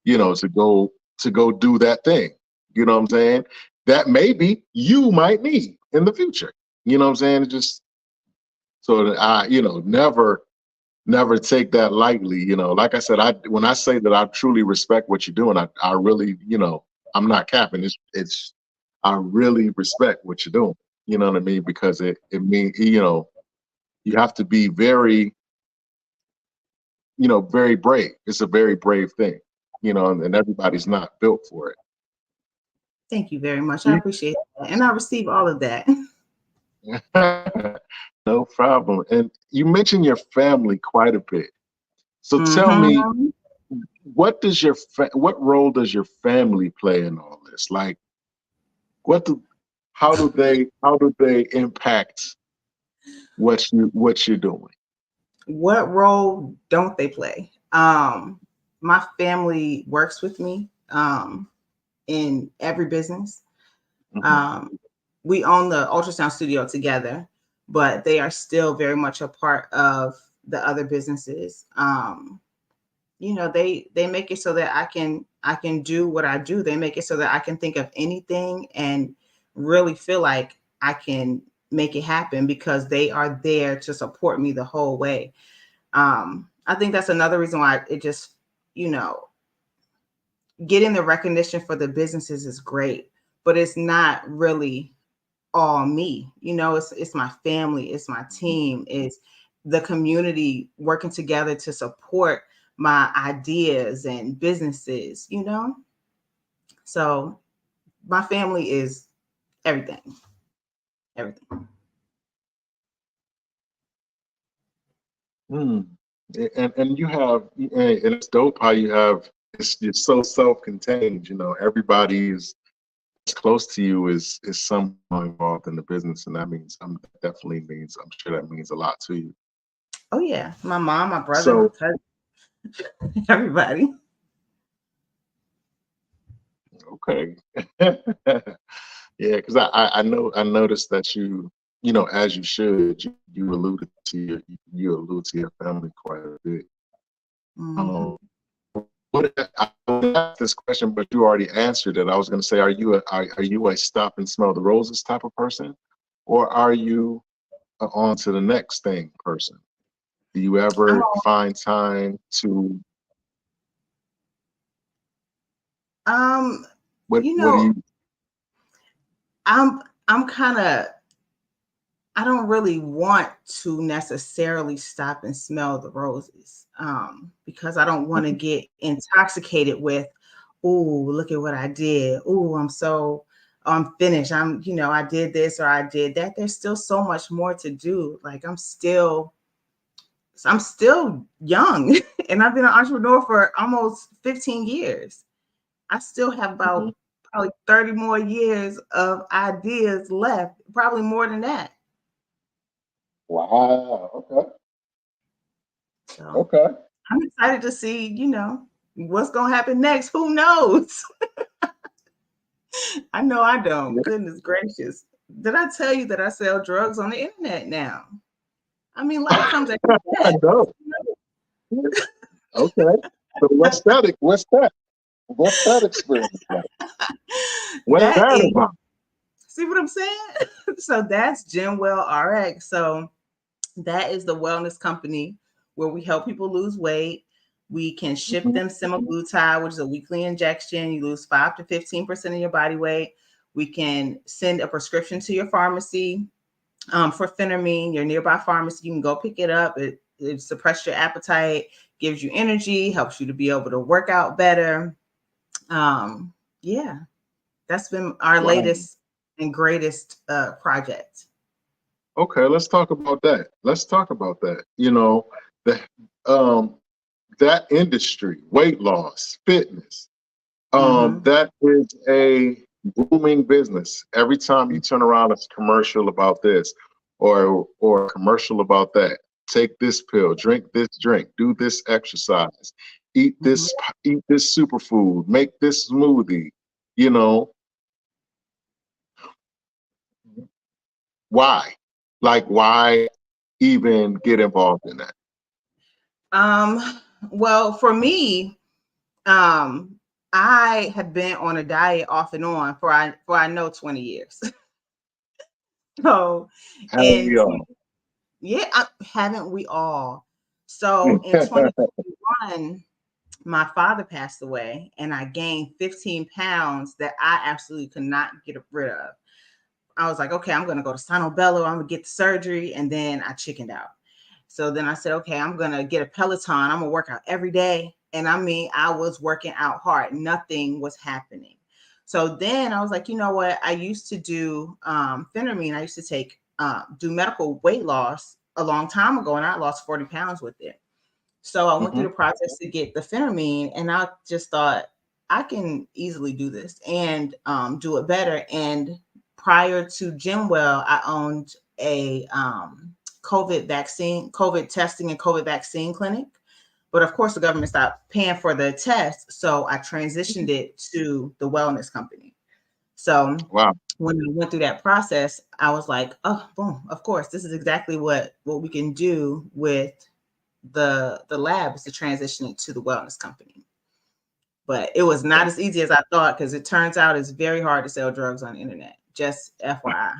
to go do that thing. You know what I'm saying? That maybe you might need in the future. You know what I'm saying? It just So that I, never take that lightly. Like I said, when I say that I truly respect what you're doing, I really, I'm not capping. I really respect what you're doing. You know what I mean? Because it means, you have to be very, very brave. It's a very brave thing, and everybody's not built for it. Thank you very much. I appreciate that. And I receive all of that. No problem. And you mentioned your family quite a bit. So tell me, Mhm. what role does your family play in all this? Like, what do how do they impact what you're doing? What role don't they play? My family works with me in every business. Mhm. Um, we own the ultrasound studio together, but they are still very much a part of the other businesses. They make it so that I can do what I do. They make it so that I can think of anything and really feel like I can make it happen because they are there to support me the whole way. I think that's another reason why it just, you know, getting the recognition for the businesses is great, but it's not really all me. It's my family, it's my team, it's the community working together to support my ideas and businesses. So my family is everything. Everything. Mm. And you have, and it's dope how you have, you're so self-contained. Everybody is as close to you is somehow involved in the business, and that definitely means, I'm sure that means a lot to you. Oh yeah, my mom, my brother, my So, cousin, everybody. okay. Yeah, because I noticed that as you should, you allude to your family quite a bit. Mhm. Um, I would ask this question, but you already answered it. I was going to say, are you a stop and smell the roses type of person, or are you on to the next thing person? Do you I'm ever find time to um what? you What do know you? I'm kind of I don't really want to necessarily stop and smell the roses because I don't want to get intoxicated with, oh, look at what I did. Oh, I'm finished. I did this or I did that. There's still so much more to do. Like I'm still young and I've been an entrepreneur for almost 15 years. I still have Mhm. about probably 30 more years of ideas left, probably more than that. Wow. Okay. So Okay. I'm excited to see, what's gonna happen next. Who knows? I know I don't. Yeah, Goodness gracious. Did I tell you that I sell drugs on the internet now? I mean, life comes at you I fast. know. Yeah. Okay. So what's that experience like? What's That that is, about? see what I'm saying? So that's GenWell RX. So that is the wellness company where we help people lose weight. We can ship Mhm. them semaglutide, which is a weekly injection. You lose 5 to 15% of your body weight. We can send a prescription to your pharmacy for phentermine, your nearby pharmacy. You can go pick it up. It suppresses your appetite, gives you energy, helps you to be able to work out better. Yeah, that's been our Wow. latest and greatest project. Okay, let's talk about that. Let's talk about that. The um that industry, weight loss, fitness, Hmm. that is a booming business. Every time you turn around, it's a commercial about this or a commercial about that. Take this pill, drink this drink, do this exercise, eat Hmm. this superfood, make this smoothie. You know, why? Like why even get involved in that? Well, for me, um, I have been on a diet off and on for I know 20 years. So, Hell and yeah. Yeah, haven't we all? So in 2021, my father passed away and I gained 15 pounds that I absolutely could not get rid of. I was like, okay, I'm going to go to Sano Bello. I'm going to get the surgery. And then I chickened out. So then I said, okay, I'm going to get a Peloton. I'm going to work out every day. And I mean, I was working out hard. Nothing was happening. So then I was like, you know what? I used to do phentermine. I used to do medical weight loss a long time ago, and I lost 40 pounds with it. So I went through the process to get the phentermine, and I just thought I can easily do this and do it better. And prior to Gemwell, I owned a COVID testing and COVID vaccine clinic. But of course, the government stopped paying for the test. So I transitioned it to the wellness company. So Wow. when we went through that process, I was like, oh, boom, of course, this is exactly what we can do with the lab, is to transition it to the wellness company. But it was not as easy as I thought, because it turns out it's very hard to sell drugs on the internet. Just FYI.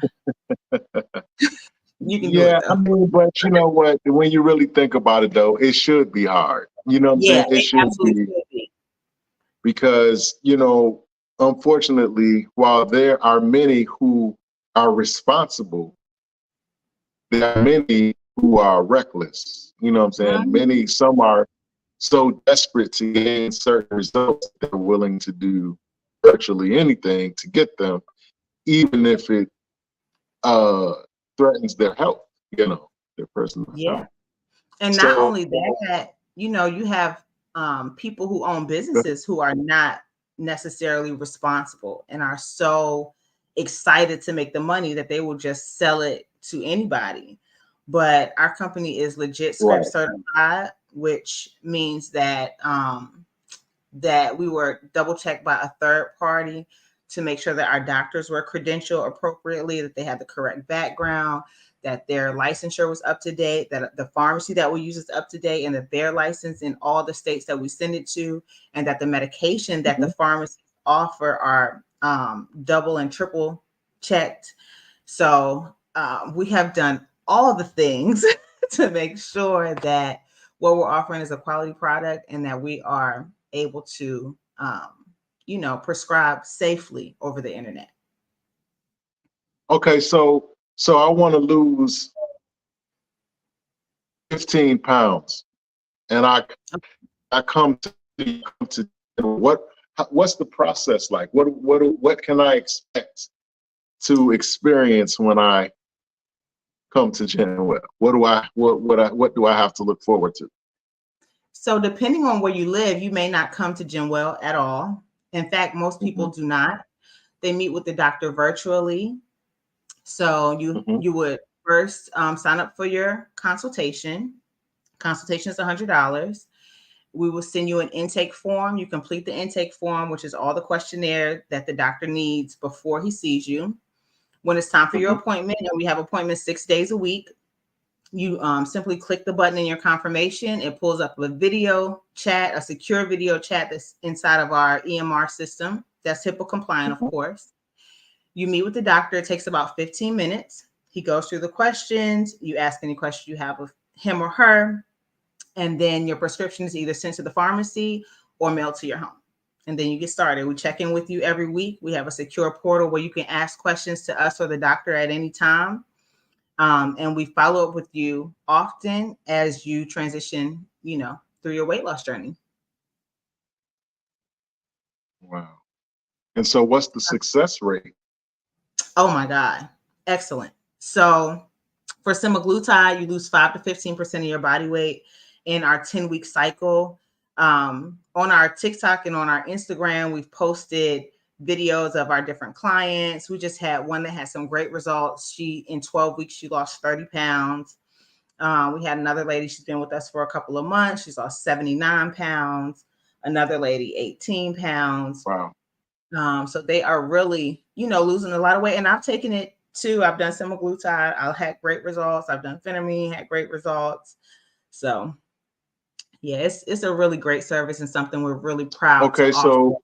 You can do it Yeah, I though. mean, but you know what? When you really think about it, though, it should be hard. You know what I'm Yeah, saying? It it should absolutely be should be. because, unfortunately, while there are many who are responsible, there are many who are reckless. You know what I'm saying? Mhm. Some are so desperate to gain certain results that they're willing to do virtually anything to get them, even if it uh, threatens their health, their personal Yeah. health. And not So, only that, you have people who own businesses who are not necessarily responsible and are so excited to make the money that they will just sell it to anybody. But our company is legit script right. certified, which means that we were double checked by a third party to make sure that our doctors were credentialed appropriately, that they had the correct background, that their licensure was up to date, that the pharmacy that we use is up to date, and that they're licensed in all the states that we send it to, and that the medication that the pharmacies offer are double and triple checked. So we have done all the things to make sure that what we're offering is a quality product and that we are able to, prescribe safely over the internet. Okay, so I want to lose 15 pounds, and I come to what's the process like? What can I expect to experience when I come to Genwell? What do I have to look forward to? So depending on where you live, you may not come to Gemwell at all. In fact, most people do not. They meet with the doctor virtually. So you would first sign up for your consultation. Consultation is $100. We will send you an intake form. You complete the intake form, which is all the questionnaire that the doctor needs before he sees you. When it's time for your appointment, and we have appointments 6 days a week, you simply click the button in your confirmation. It pulls up a video chat, a secure video chat that's inside of our EMR system. That's HIPAA compliant, of course. You meet with the doctor. It takes about 15 minutes. He goes through the questions. You ask any questions you have of him or her. And then your prescription is either sent to the pharmacy or mailed to your home. And then you get started. We check in with you every week. We have a secure portal where you can ask questions to us or the doctor at any time. And we follow up with you often as you transition, through your weight loss journey. Wow. And so what's the success rate? Oh my God. Excellent. So for semaglutide, you lose 5 to 15% of your body weight in our 10-week cycle. On our TikTok and on our Instagram, we've posted videos of our different clients. We just had one that had some great results. In 12 weeks, she lost 30 pounds. We had another lady, she's been with us for a couple of months. She's lost 79 pounds. Another lady, 18 pounds. Wow. So they are really, losing a lot of weight. And I've taken it too. I've done semaglutide. I've had great results. I've done phentermine, had great results. So yeah, it's a really great service and something we're really proud to Okay, offer.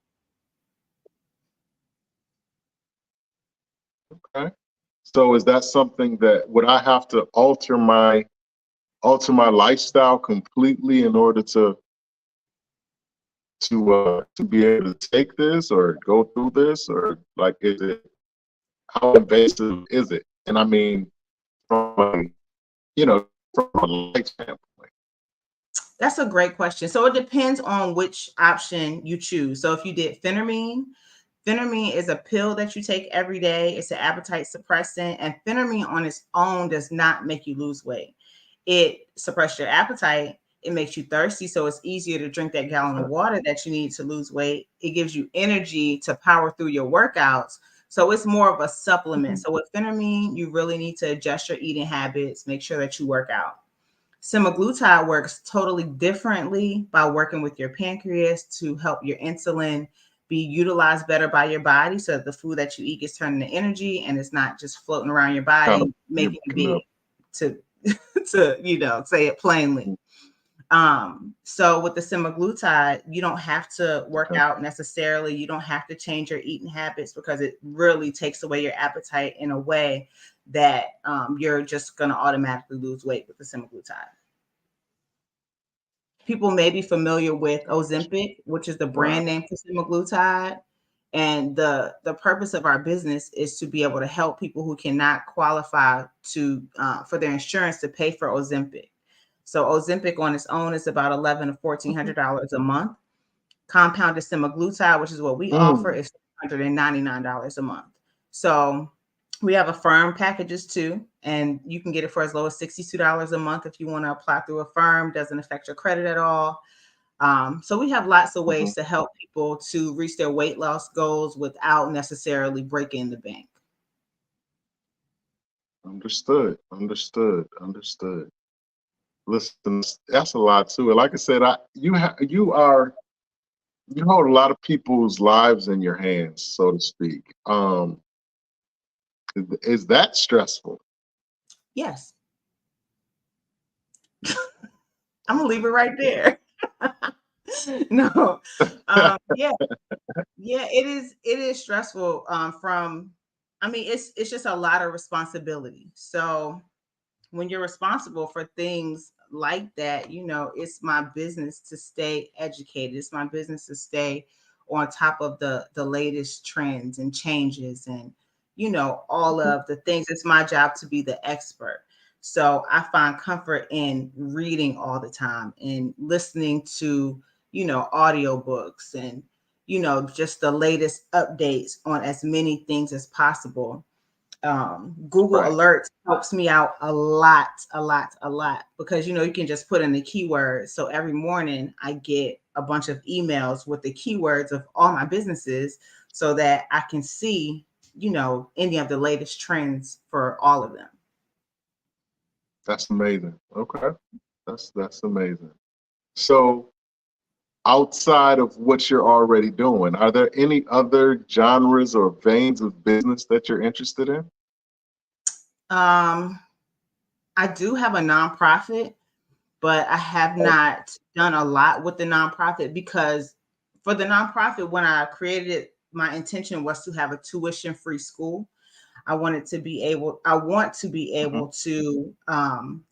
okay. So is that something that would I have to alter my lifestyle completely in order to be able to take this or go through this, or like is it, how invasive is it? And I mean from a, from a life standpoint. That's a great question. So it depends on which option you choose. So if you did phentermine is a pill that you take every day. It's an appetite suppressant, and phentermine on its own does not make you lose weight. It suppresses your appetite. It makes you thirsty, so it's easier to drink that gallon of water that you need to lose weight. It gives you energy to power through your workouts. So it's more of a supplement. So with phentermine, you really need to adjust your eating habits, make sure that you work out. Semaglutide works totally differently by working with your pancreas to help your insulin be utilized better by your body, so that the food that you eat gets turned into energy and it's not just floating around your Kind of body, making it big, to say it plainly. So with the semaglutide, you don't have to work out necessarily. You don't have to change your eating habits, because it really takes away your appetite in a way that you're just going to automatically lose weight with the semaglutide. People may be familiar with Ozempic, which is the brand name for semaglutide. And the purpose of our business is to be able to help people who cannot qualify to for their insurance to pay for Ozempic. So Ozempic on its own is about $1,100 to $1,400 a month. Compounded semaglutide, which is what we offer, is $199 a month. So we have Affirm packages too, and you can get it for as low as $62 a month if you want to apply through Affirm. Doesn't affect your credit at all. So we have lots of ways to help people to reach their weight loss goals without necessarily breaking the bank. Understood. Listen, that's a lot too. And like I said, you hold a lot of people's lives in your hands, so to speak. Is that stressful? Yes. I'm gonna leave it right there. No. Yeah, it is stressful. It's just a lot of responsibility. So when you're responsible for things like that, it's my business to stay educated. It's my business to stay on top of the latest trends and changes, and all of the things. It's my job to be the expert. So I find comfort in reading all the time and listening to, audiobooks and, just the latest updates on as many things as possible. Google Right. Alerts helps me out a lot, because you can just put in the keywords. So every morning I get a bunch of emails with the keywords of all my businesses, so that I can see, any of the latest trends for all of them. That's amazing. Okay. That's amazing. So outside of what you're already doing, are there any other genres or veins of business that you're interested in? Um, I do have a nonprofit, but I have not done a lot with the nonprofit, because for the nonprofit, when I created it, my intention was to have a tuition-free school. I want to be able to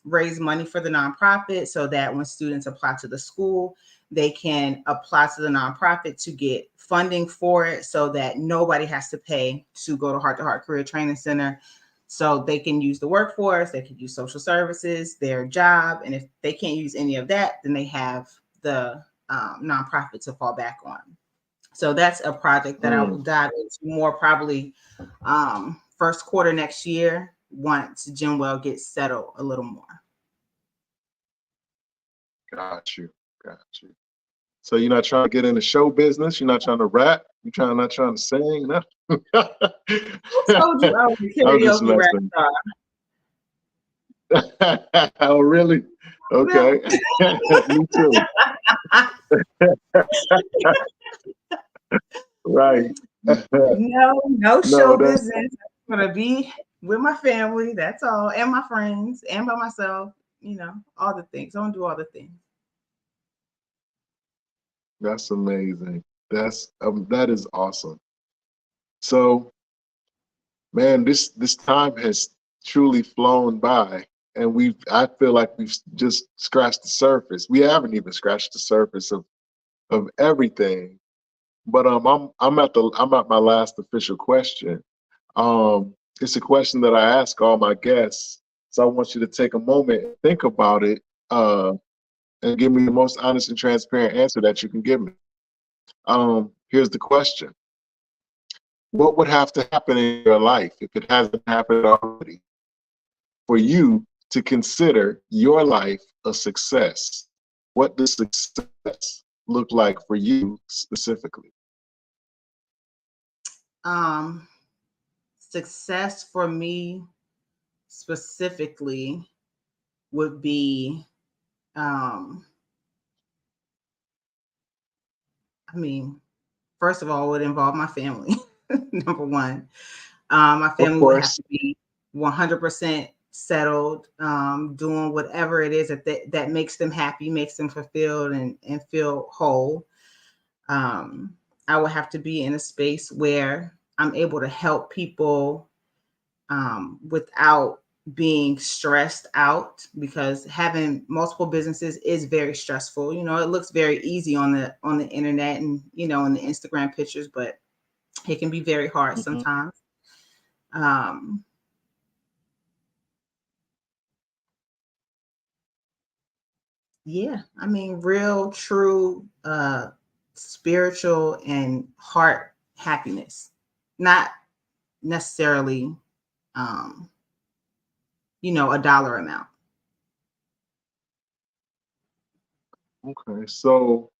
raise money for the nonprofit, so that when students apply to the school, they can apply to the nonprofit to get funding for it, so that nobody has to pay to go to Heart Career Training Center. So they can use the workforce, they can use social services, their job. And if they can't use any of that, then they have the nonprofit to fall back on. So that's a project that I will dive into more, probably first quarter next year, once Genwell gets settled a little more. Got you. So you're not trying to get into show business. You're not trying to rap. Not trying to sing. No. Who told you I was a I'm just karaoke rap messing. Oh, really? Okay. Me too. Right. No No, show that's business. I'm gonna be with my family. That's all, and my friends, and by myself. All the things. I want to do all the things. amazing. That is awesome. So Man, this time has truly flown by, and I feel like we've just scratched the surface. We haven't even scratched the surface of everything. But I'm at my last official question. It's a question that I ask all my guests. So I want you to take a moment and think about it, and give me the most honest and transparent answer that you can give me. Here's the question. What would have to happen in your life, if it hasn't happened already, for you to consider your life a success? What does success look like for you specifically? Success for me specifically would be, I mean, first of all, it would involve my family. Number one, my Of family would have course. to be 100% settled, doing whatever it is that makes them happy, makes them fulfilled and feel whole. I would have to be in a space where I'm able to help people without being stressed out, because having multiple businesses is very stressful. You know, it looks very easy on the internet and, you know, in the Instagram pictures, but it can be very hard Mhm. sometimes. Um, yeah, I mean, real, true, spiritual and heart happiness, not necessarily, um, you know, a dollar amount. Okay. So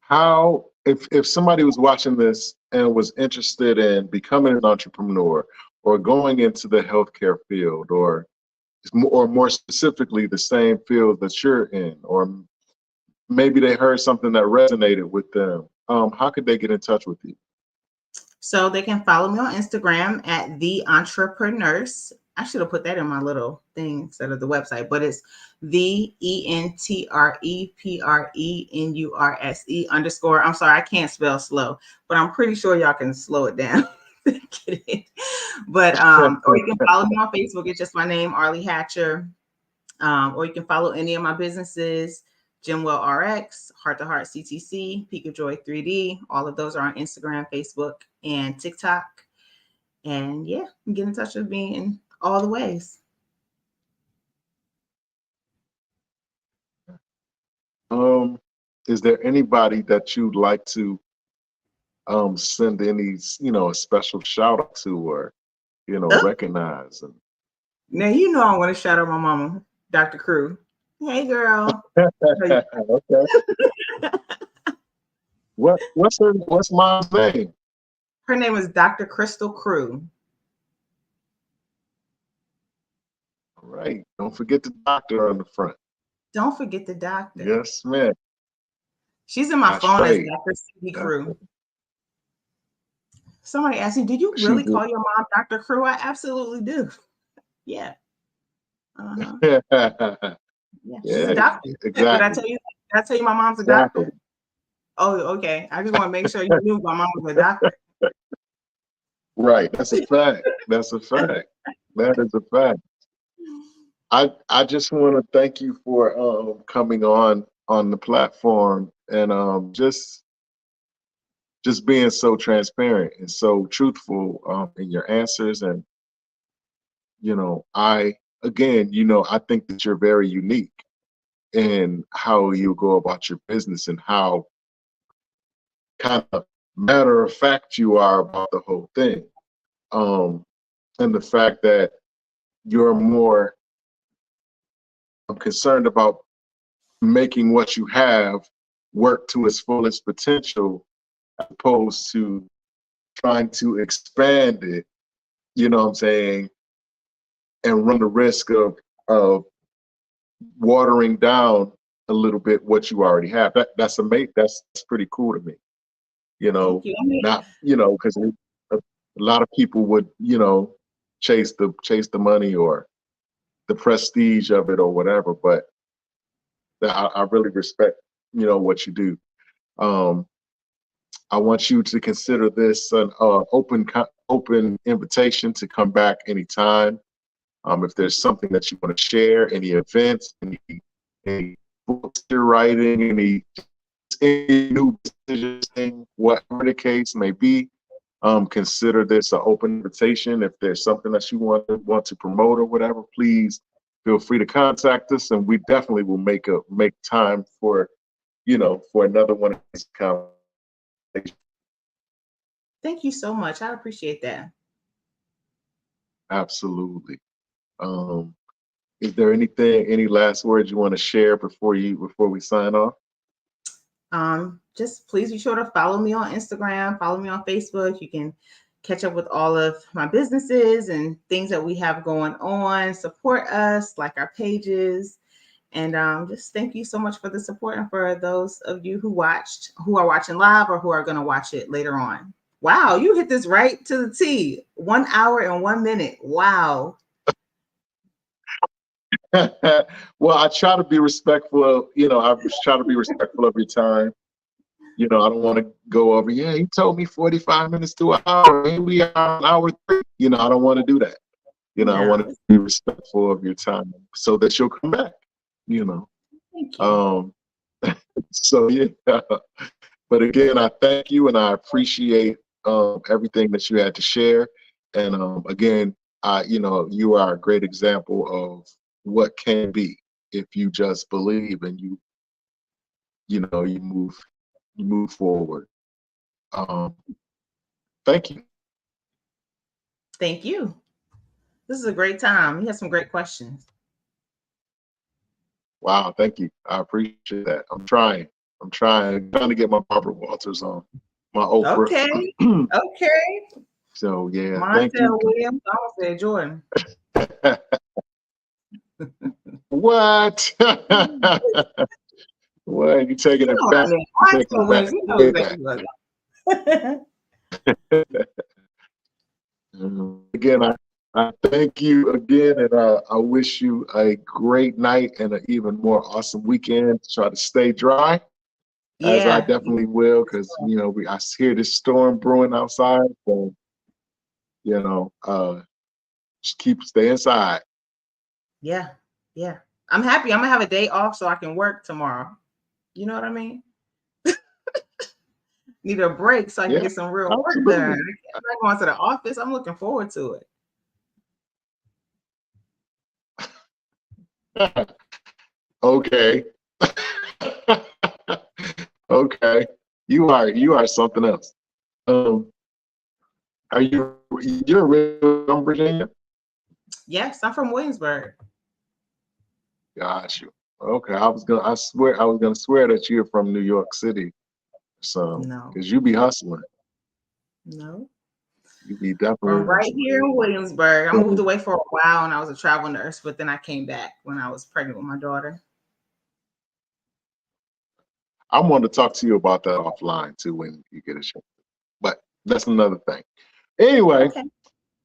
how, if somebody was watching this and was interested in becoming an entrepreneur or going into the healthcare field, or more specifically the same field that you're in, or maybe they heard something that resonated with them, how could they get in touch with you? So they can follow me on Instagram at the entrepreneurs. I should have put that in my little thing instead of the website, but it's the ENTREPRENURSE underscore. I'm sorry, I can't spell slow, but I'm pretty sure y'all can slow it down. Get it. But or you can follow me on Facebook. It's just my name, Arleigh Hatcher. Or you can follow any of my businesses, Gemwell RX, Heart to Heart CTC, Peak of Joy 3D. All of those are on Instagram, Facebook, and TikTok. And yeah, get in touch with me in all the ways. Um, is there anybody that you'd like to send any, a special shout out to, or recognize? And Now you know I want to shout out my mama, Dr. Crew. Hey girl. okay. What's mom's name? Her name is Dr. Crystal Crew. All right. Don't forget the doctor on the front. Don't forget the doctor. Yes, ma'am. She's in my That's phone as right. Dr. CD Crew. Right. Somebody asked me, did you She really did. call your mom Dr. Crew? I absolutely do. Yeah. Uh-huh. Yeah, she's a Yeah, doctor. Did I exactly. tell you? Did I tell you my mom's a Exactly. doctor? Oh, okay. I just want to make sure you knew my mom was a doctor. Right. That's a fact. That's a fact. That is a fact. I just want to thank you for coming on the platform, and just being so transparent and so truthful in your answers. And I again, I think that you're very unique in how you go about your business, and how kind of matter of fact you are about the whole thing. And the fact that you're more concerned about making what you have work to its fullest potential, as opposed to trying to expand it, you know what I'm saying, and run the risk of watering down a little bit what you already have. That's amazing. That's pretty cool to me. Thank you. I mean, Not, because a lot of people would, chase the money or the prestige of it or whatever. But I really respect, what you do. I want you to consider this an open invitation to come back anytime. If there's something that you want to share, any events, any books you're writing, any new decisions, whatever the case may be, consider this an open invitation. If there's something that you want to promote or whatever, please feel free to contact us, and we definitely will make time for for another one of these conversations. Thank you so much. I appreciate that. Absolutely. Is there any last words you want to share before we sign off? Just please be sure to follow me on Instagram, follow me on Facebook. You can catch up with all of my businesses and things that we have going on. Support us, like our pages. And just thank you so much for the support, and for those of you who are watching live or who are going to watch it later on. Wow, you hit this right to the T. 1 hour and 1 minute. Wow. Well, I try to be respectful of, I try to be respectful of your time. I don't want to go over, yeah, he told me 45 minutes to an hour. Here we are an hour 3. I don't want to do that. I want to be respectful of your time so that you'll come back, Thank you. So, yeah. But again, I thank you, and I appreciate everything that you had to share. And again, you are a great example of what can be if you just believe and you move forward. Thank you. Thank you. This is a great time. You had some great questions. Wow, thank you. I appreciate that. I'm trying to get my Barbara Walters on, my Oprah. Okay. Okay. So yeah, Montel thank you. Williams. I almost said Jordan. What? What? You taking it back? Montel Williams. You know exactly what. Again, I thank you again, and I wish you a great night and an even more awesome weekend. Try to stay dry, as I definitely will, because I hear this storm brewing outside. So just stay inside. Yeah. I'm happy. I'm gonna have a day off so I can work tomorrow. You know what I mean? Need a break so I can get some real work done. I'm not going to the office. I'm looking forward to it. Okay. Okay. You are something else. You're from Virginia? Yes, I'm from Williamsburg. Got you. Okay. I was gonna swear that you're from New York City. So no, because you be hustling. No. You be definitely from right here in Williamsburg. I moved away for a while and I was a travel nurse, but then I came back when I was pregnant with my daughter. I want to talk to you about that offline too when you get a chance. But that's another thing. Anyway,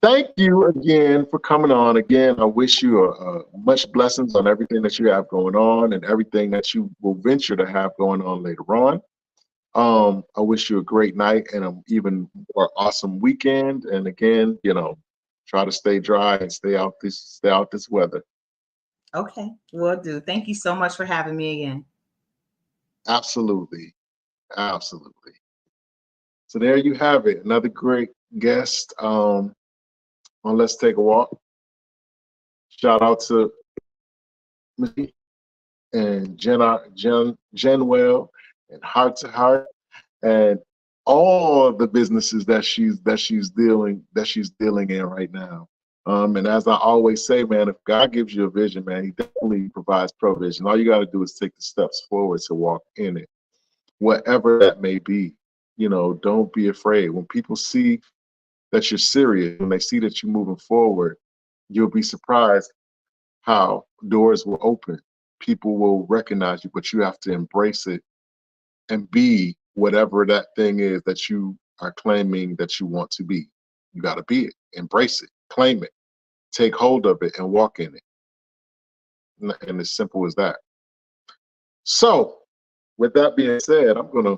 Thank you again for coming on. Again, I wish you much blessings on everything that you have going on and everything that you will venture to have going on later on. I wish you a great night and an even more awesome weekend. And again, try to stay dry and stay out this weather. Okay, will do. Thank you so much for having me again. Absolutely. Absolutely. So there you have it. Another great guest on Let's Take a Walk. Shout out to me and Jenwell and Heart to Heart and all the businesses that she's dealing in right now. And as I always say, man, if God gives you a vision, man, he definitely provides provision. All you got to do is take the steps forward to walk in it, whatever that may be. Don't be afraid. When people see that you're serious, when they see that you're moving forward, you'll be surprised how doors will open. People will recognize you, but you have to embrace it and be whatever that thing is that you are claiming that you want to be. You got to be it, embrace it, claim it, take hold of it, and walk in it. And as simple as that. So, with that being said, I'm gonna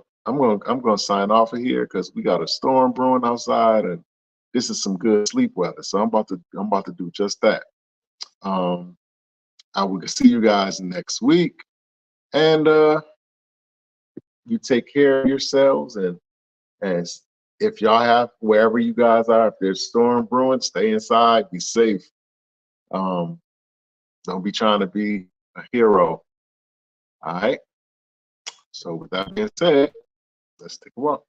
sign off of here because we got a storm brewing outside, and this is some good sleep weather. So I'm about to do just that. I will see you guys next week, and you take care of yourselves, and as if y'all have, wherever you guys are, if there's storm brewing, stay inside, be safe. Don't be trying to be a hero. All right. So with that being said, let's take a walk.